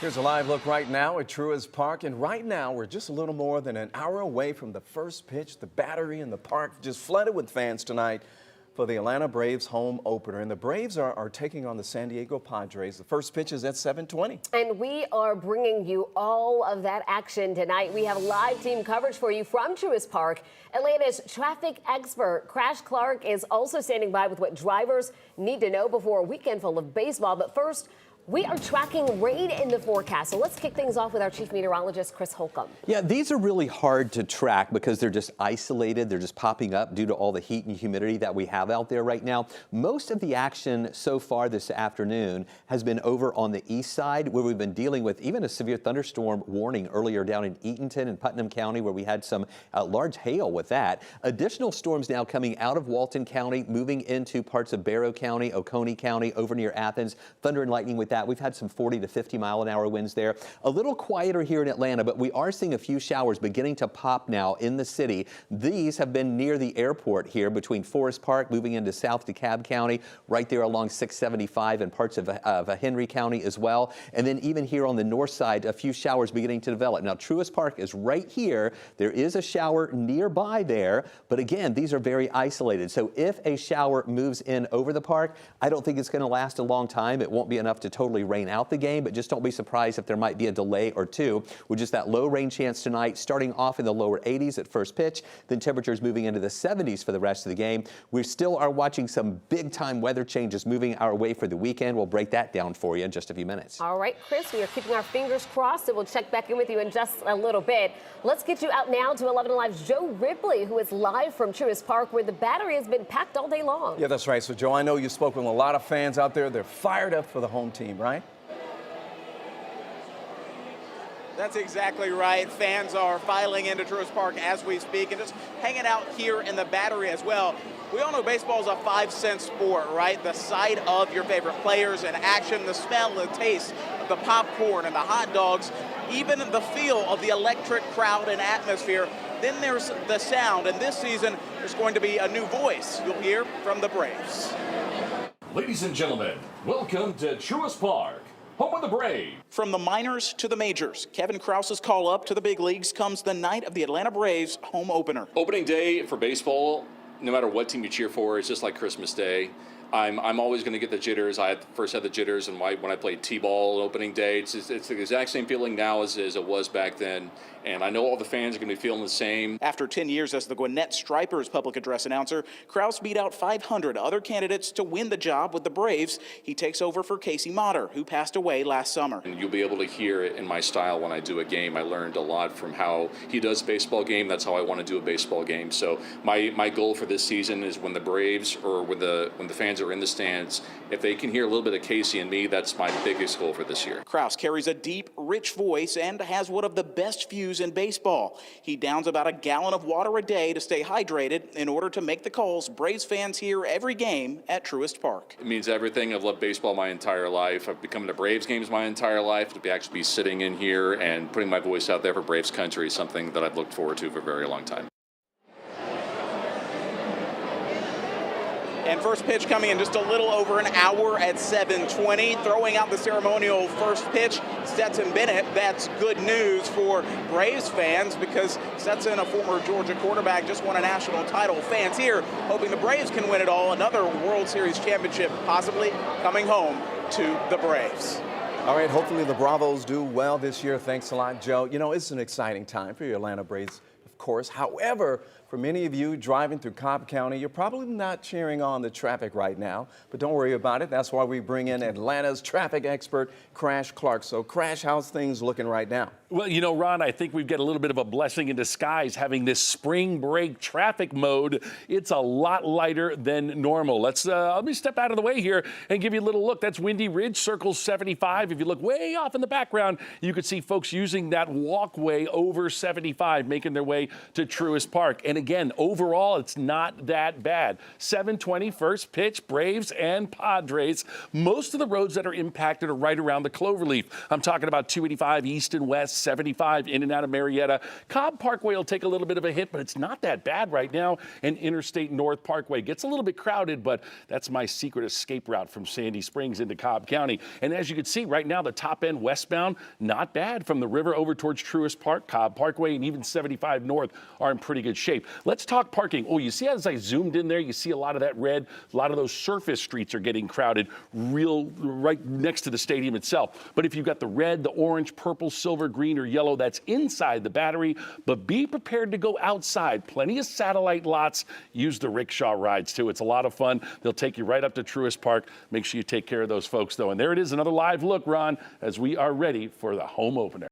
Here's a live look right now at Truist Park, and right now we're just a little more than an hour away from the first pitch. The Battery and the park just flooded with fans tonight for the Atlanta Braves home opener, and the Braves are taking on the San Diego Padres. The first pitch is at 7:20. And we are bringing you all of that action tonight. We have live team coverage for you from Truist Park. Atlanta's traffic expert, Crash Clark, is also standing by with what drivers need to know before a weekend full of baseball. But first, we are tracking rain in the forecast. So let's kick things off with our chief meteorologist, Chris Holcomb. Yeah, these are really hard to track because they're just isolated. They're just popping up due to all the heat and humidity that we have out there right now. Most of the action so far this afternoon has been over on the east side, where we've been dealing with even a severe thunderstorm warning earlier down in Eatonton and Putnam County, where we had some large hail with that. Additional storms now coming out of Walton County, moving into parts of Barrow County, Oconee County, over near Athens. Thunder and lightning with that. We've had some 40 to 50 mile an hour winds there. A little quieter here in Atlanta, but we are seeing a few showers beginning to pop now in the city. These have been near the airport here between Forest Park, moving into South DeKalb County, right there along 675 and parts of Henry County as well. And then even here on the north side, a few showers beginning to develop. Now, Truist Park is right here. There is a shower nearby there, but again, these are very isolated. So if a shower moves in over the park, I don't think it's going to last a long time. It won't be enough to totally rain out the game, but just don't be surprised if there might be a delay or two with just that low rain chance tonight, starting off in the lower 80s at first pitch, then temperatures moving into the 70s for the rest of the game. We still are watching some big time weather changes moving our way for the weekend. We'll break that down for you in just a few minutes. All right, Chris, we are keeping our fingers crossed, and we'll check back in with you in just a little bit. Let's get you out now to 11 Alive's Joe Ripley, who is live from Truist Park, where the Battery has been packed all day long. Yeah, that's right. So, Joe, I know you spoke with a lot of fans out there. They're fired up for the home team, right? That's exactly right. Fans are filing into Truist Park as we speak and just hanging out here in the Battery as well. We all know baseball is a 5-cent sport, right? The sight of your favorite players in action, the smell, the taste of the popcorn and the hot dogs, even the feel of the electric crowd and atmosphere. Then there's the sound, and this season there's going to be a new voice you'll hear from the Braves. Ladies and gentlemen, welcome to Truist Park, home of the Braves. From the minors to the majors, Kevin Krause's call up to the big leagues comes the night of the Atlanta Braves home opener. Opening day for baseball, no matter what team you cheer for, it's just like Christmas Day. I'm always going to get the jitters. I first had the jitters and when I played T-ball opening day. It's the exact same feeling now as it was back then. And I know all the fans are going to be feeling the same. After 10 years as the Gwinnett Stripers public address announcer, Krause beat out 500 other candidates to win the job with the Braves. He takes over for Casey Motter, who passed away last summer. And you'll be able to hear it in my style when I do a game. I learned a lot from how he does a baseball game. That's how I want to do a baseball game. So my goal for this season is when the Braves or when the fans are in the stands, if they can hear a little bit of Casey and me, that's my biggest goal for this year. Krause carries a deep, rich voice and has one of the best views in baseball. He downs about a gallon of water a day to stay hydrated in order to make the calls Braves fans hear every game at Truist Park. It means everything. I've loved baseball my entire life. I've been coming to Braves games my entire life. To actually be sitting in here and putting my voice out there for Braves country is something that I've looked forward to for a very long time. And first pitch coming in just a little over an hour at 7:20. Throwing out the ceremonial first pitch, Stetson Bennett. That's good news for Braves fans because Stetson, a former Georgia quarterback, just won a national title. Fans here hoping the Braves can win it all. Another World Series championship possibly coming home to the Braves. All right, hopefully the Bravos do well this year. Thanks a lot, Joe. You know, it's an exciting time for your Atlanta Braves, of course. However, for many of you driving through Cobb County, you're probably not cheering on the traffic right now, but don't worry about it. That's why we bring in Atlanta's traffic expert, Crash Clark. So, Crash, how's things looking right now? Well, you know, Ron, I think we've got a little bit of a blessing in disguise having this spring break traffic mode. It's a lot lighter than normal. Let me step out of the way here and give you a little look. That's Windy Ridge, circle 75. If you look way off in the background, you could see folks using that walkway over 75, making their way to Truist Park. And again, overall, it's not that bad. 7:20 first pitch, Braves and Padres. Most of the roads that are impacted are right around the Cloverleaf. I'm talking about 285 east and west, 75 in and out of Marietta. Cobb Parkway will take a little bit of a hit, but it's not that bad right now. And Interstate North Parkway gets a little bit crowded, but that's my secret escape route from Sandy Springs into Cobb County. And as you can see right now, the top end westbound, not bad from the river over towards Truist Park, Cobb Parkway, and even 75 North are in pretty good shape. Let's talk parking. Oh, you see as I zoomed in there, you see a lot of that red. A lot of those surface streets are getting crowded right next to the stadium itself. But if you've got the red, the orange, purple, silver, green, or yellow, that's inside the Battery. But be prepared to go outside. Plenty of satellite lots. Use the rickshaw rides, too. It's a lot of fun. They'll take you right up to Truist Park. Make sure you take care of those folks, though. And there it is, another live look, Ron, as we are ready for the home opener.